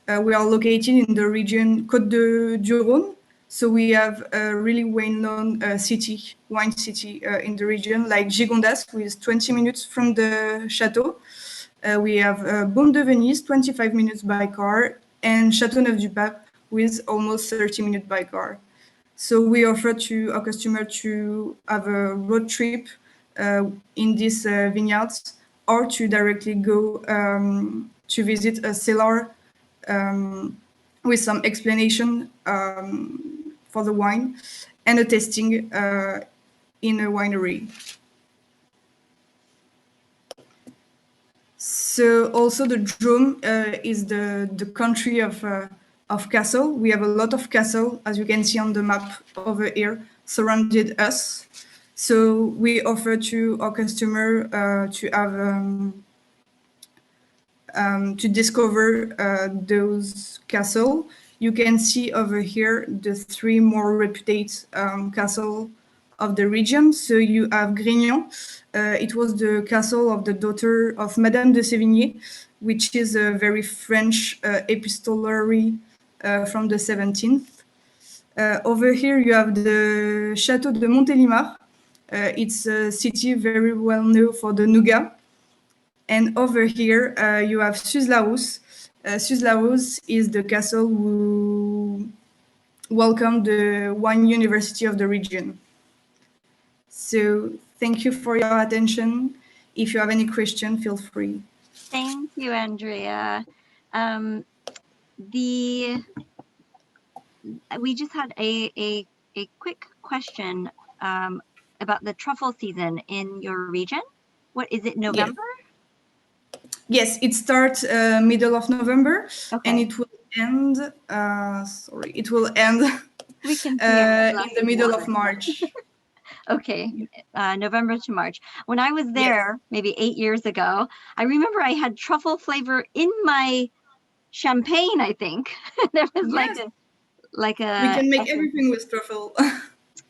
We are located in the region Côte du Rhône. So we have a really well-known wine city in the region, like Gigondas, with 20 minutes from the Chateau. We have Baume de Venise, 25 minutes by car, and Châteauneuf-du-Pape with almost 30 minutes by car. So we offer to our customer to have a road trip in these vineyards, or to directly go to visit a cellar with some explanation for the wine and a tasting in a winery. So also the Drôme is the country of castle. We have a lot of castle, as you can see on the map over here, surrounded us. So we offer to our customer to have to discover those castle. You can see over here the three more reputed castle of the region. So you have Grignan. It was the castle of the daughter of Madame de Sévigné, which is a very French epistolary from the 17th. Over here you have the Chateau de Montélimar. It's a city very well known for the nougat. And over here, you have Suze-la-Rousse. Suze-la-Rousse is the castle who welcomed the wine university of the region. So thank you for your attention. If you have any question, feel free.
Thank you, Andrea. We just had a quick question about the truffle season in your region. What is it, November?
Yes, it starts middle of November,
Okay.
and it will end. It will end
We can see
in the middle of March.
Okay, November to March. When I was there, maybe 8 years ago, I remember I had truffle flavor in my champagne, I think. There was like a
We can make everything with truffle.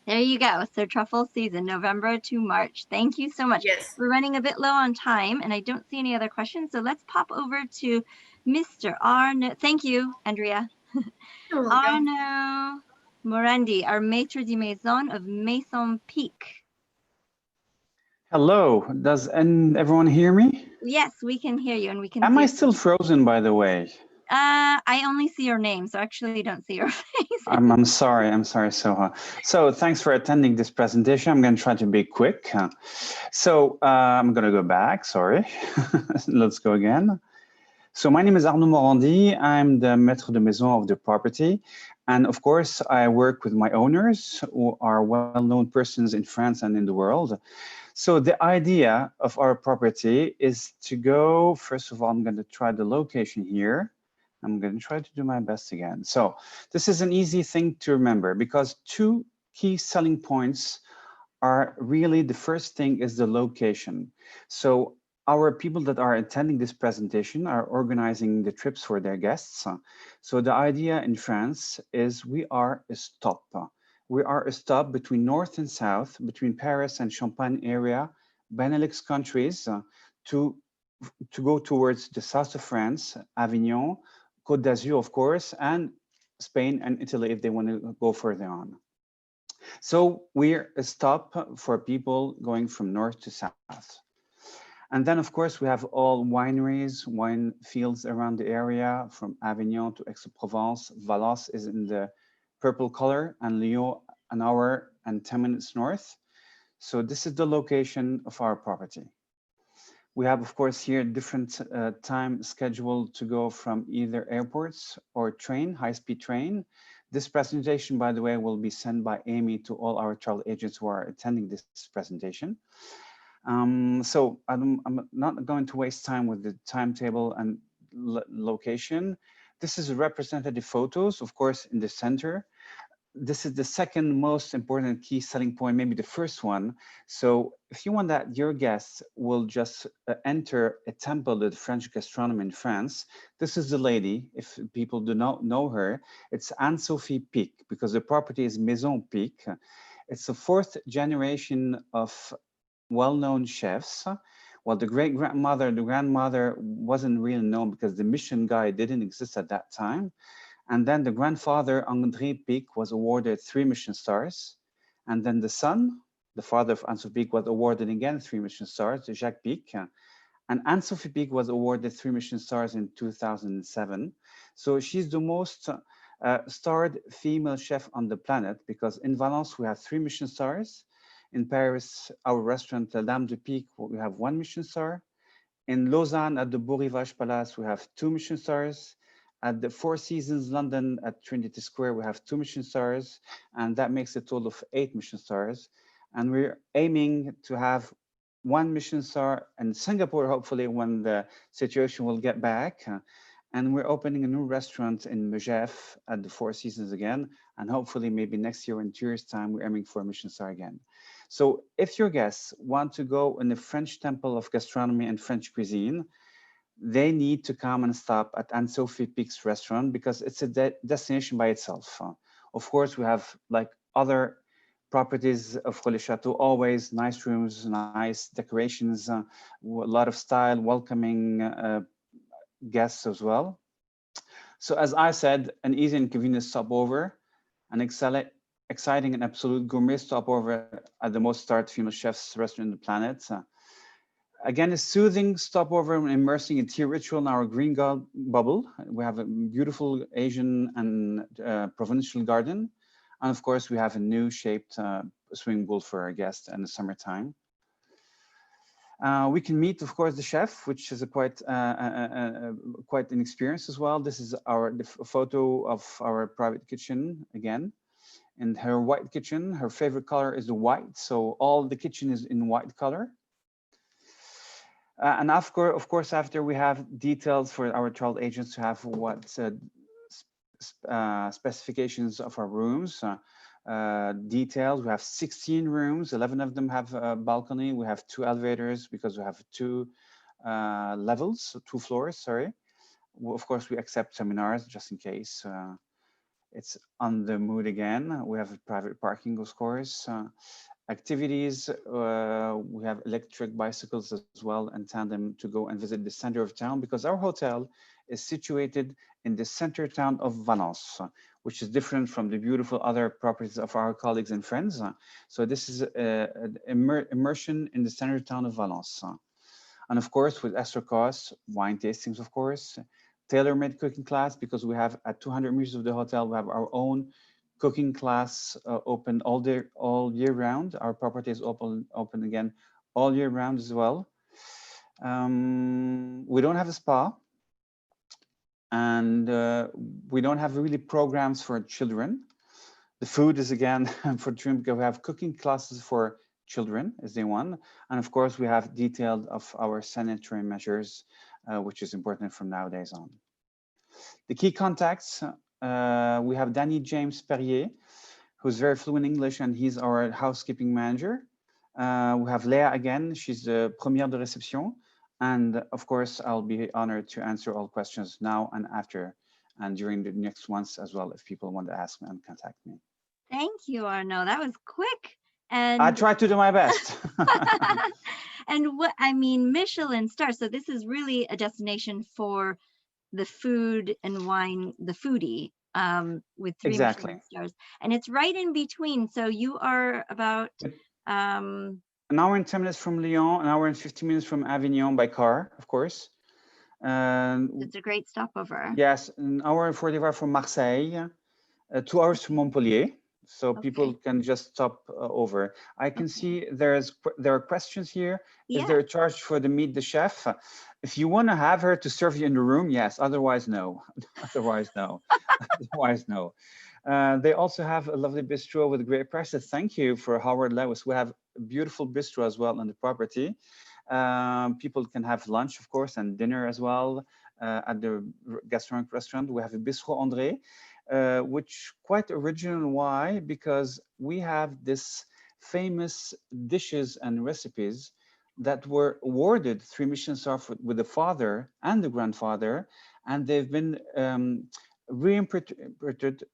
There you go. So truffle season, November to March. Thank you so much.
Yes.
We're running a bit low on time and I don't see any other questions. So let's pop over to Mr. Arnaud. Thank you, Andrea.
You're welcome.
Arnaud Morandi, our maître de maison of Maison Pic.
Hello, does everyone hear me?
Yes, we can hear you and we can
Am
see
I
you.
still frozen, by the way?
I only see your name, so actually don't see your face.
I'm sorry, Soha. So thanks for attending this presentation. I'm going to try to be quick. I'm going to go back, sorry. Let's go again. So my name is Arnaud Morandi. I'm the maître de maison of the property. And of course, I work with my owners who are well-known persons in France and in the world. So the idea of our property is to go, first of all, I'm going to try the location here. I'm going to try to do my best again. So this is an easy thing to remember because two key selling points are really, the first thing is the location. So our people that are attending this presentation are organizing the trips for their guests. So the idea in France is we are a stop. We are a stop between north and south, between Paris and Champagne area, Benelux countries, to go towards the south of France, Avignon, Côte d'Azur, of course, and Spain and Italy if they want to go further on. So we're a stop for people going from north to south. And then, of course, we have all wineries, wine fields around the area, from Avignon to Aix-en-Provence. Valence is in the purple color, and Lyon an hour and 10 minutes north. So this is the location of our property. We have, of course, here different time schedule to go from either airports or train, high-speed train. This presentation, by the way, will be sent by Amy to all our travel agents who are attending this presentation. So I'm not going to waste time with the timetable and location. This is representative photos, of course, in the center. This is the second most important key selling point, maybe the first one. So if you want that your guests will just enter a temple, the French gastronomy in France, this is the lady, if people do not know her, it's Anne-Sophie Pic, because the property is Maison Pic. It's the fourth generation of well-known chefs. Well, the great-grandmother, the grandmother wasn't really known because the Michelin guide didn't exist at that time. And then the grandfather, André Pic, was awarded 3 Michelin stars. And then the son, the father of Anne-Sophie Pic, was awarded again 3 Michelin stars, Jacques Pic. And Anne-Sophie Pic was awarded 3 Michelin stars in 2007. So she's the most starred female chef on the planet, because in Valence, we have 3 Michelin stars. In Paris, our restaurant, La Dame de Pic, we have 1 Michelin star. In Lausanne, at the Beau Rivage Palace, we have 2 Michelin stars. At the Four Seasons London at Trinity Square, we have 2 Michelin stars, and that makes a total of 8 Michelin stars. And we're aiming to have 1 Michelin star in Singapore, hopefully when the situation will get back. And we're opening a new restaurant in Megève at the Four Seasons again. And hopefully maybe next year in 2 years' time, we're aiming for a Michelin star again. So if your guests want to go in the French temple of gastronomy and French cuisine, they need to come and stop at Anne-Sophie Pic's restaurant because it's a destination by itself. Of course, we have like other properties of Chateau, always nice rooms, nice decorations, a lot of style, welcoming guests as well. So as I said, an easy and convenient stopover, an exciting and absolute gourmet stopover at the most starred female chef's restaurant on the planet. Again, a soothing stopover and immersing in tea ritual in our green bubble. We have a beautiful Asian and provincial garden. And of course, we have a new shaped swimming pool for our guests in the summertime. We can meet, of course, the chef, which is a quite an experience as well. This is the photo of our private kitchen again. And her white kitchen, her favorite color is the white. So all the kitchen is in white color. And of course, after we have details for our travel agents to have what specifications of our rooms, details. We have 16 rooms, 11 of them have a balcony. We have 2 elevators because we have 2 levels, 2 floors, sorry. Of course, we accept seminars just in case it's on the mood again. We have private parking, of course. Activities, we have electric bicycles as well and tandem to go and visit the center of town because our hotel is situated in the center town of Valence, which is different from the beautiful other properties of our colleagues and friends. So this is an immersion in the center town of Valence. And of course, with extra costs, wine tastings, of course, tailor-made cooking class, because we have at 200 meters of the hotel, we have our own cooking class open all year round. Our property is open again all year round as well. We don't have a spa, and we don't have really programs for children. The food is again for children because we have cooking classes for children as day one, and of course we have detailed of our sanitary measures, which is important from nowadays on. The key contacts. We have Danny James Perrier, who's very fluent in English, and he's our housekeeping manager. We have Leah again, she's the première de réception. And of course, I'll be honored to answer all questions now and after, and during the next ones as well, if people want to ask me and contact me.
Thank you, Arnaud. That was quick. And
I tried to do my best.
And what I mean, Michelin star. So this is really a destination for the food and wine, the foodie, with 3 Michelin stars, and it's right in between. So you are about
an hour and 10 minutes from Lyon, an hour and 15 minutes from Avignon by car, of course.
It's a great stopover.
Yes, an hour and 45 from Marseille, 2 hours from Montpellier. So people can just stop over. I can see there are questions here.
Yeah.
Is there a charge for the meet the chef? If you want to have her to serve you in the room, yes. Otherwise, no. Otherwise, no. Otherwise, no. They also have a lovely bistro with great prices. Thank you for Howard Lewis. We have a beautiful bistro as well on the property. People can have lunch, of course, and dinner as well at the gastronomic restaurant. We have a Bistro André, which quite original. Why? Because we have this famous dishes and recipes that were awarded 3 Michelin stars with the father and the grandfather, and they've been reinterpreted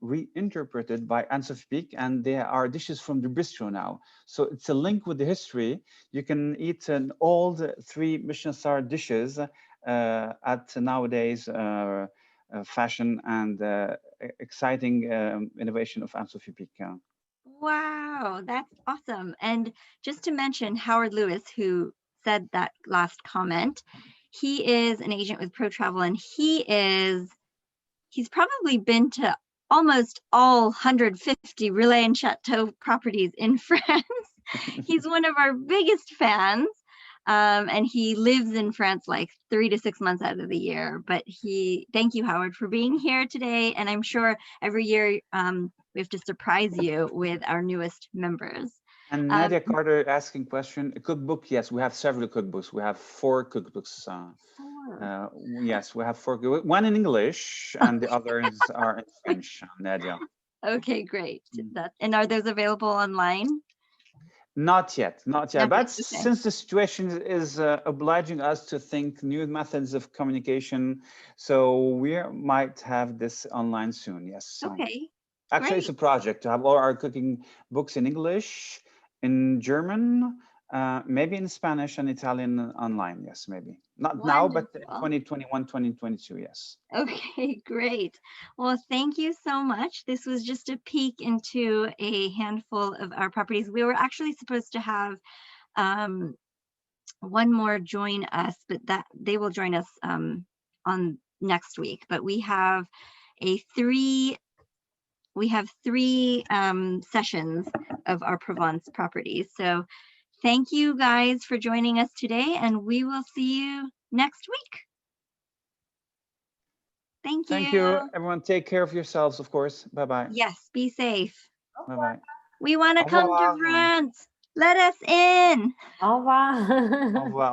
by Anne-Sophie Pic, and they are dishes from the bistro now. So it's a link with the history. You can eat an old 3 Michelin star dishes at nowadays fashion and exciting innovation of Anne-Sophie Pic.
Wow, that's awesome. And just to mention Howard Lewis, who said that last comment, he is an agent with Pro Travel, and he's probably been to almost all 150 Relais and Chateau properties in France. He's one of our biggest fans. And he lives in France like 3 to 6 months out of the year. But thank you, Howard, for being here today. And I'm sure every year we have to surprise you with our newest members.
And Nadia Carter asking question, a cookbook? Yes, we have several cookbooks. We have 4 cookbooks.
4.
Yes, we have 4. One in English and the others are in French, Nadia.
Okay, great. And are those available online?
Not yet, not yet.
Not
But
yet, okay.
since the situation is obliging us to think new methods of communication, so we might have this online soon. Yes.
Okay.
Actually, it's a project to have all our cooking books in English, in German, maybe in Spanish and Italian online. Yes, maybe. Not now, but in
Wonderful.
2021, 2022, yes.
Okay, great. Well, thank you so much. This was just a peek into a handful of our properties. We were actually supposed to have one more join us, but that they will join us on next week. But we have three sessions of our Provence properties. So thank you guys for joining us today, and we will see you next week. Thank you.
Thank you, everyone. Take care of yourselves, of course. Bye-bye.
Yes, be safe.
Bye-bye.
We want to
Au
come to
revoir.
France. Let us in.
Au revoir.
Au revoir.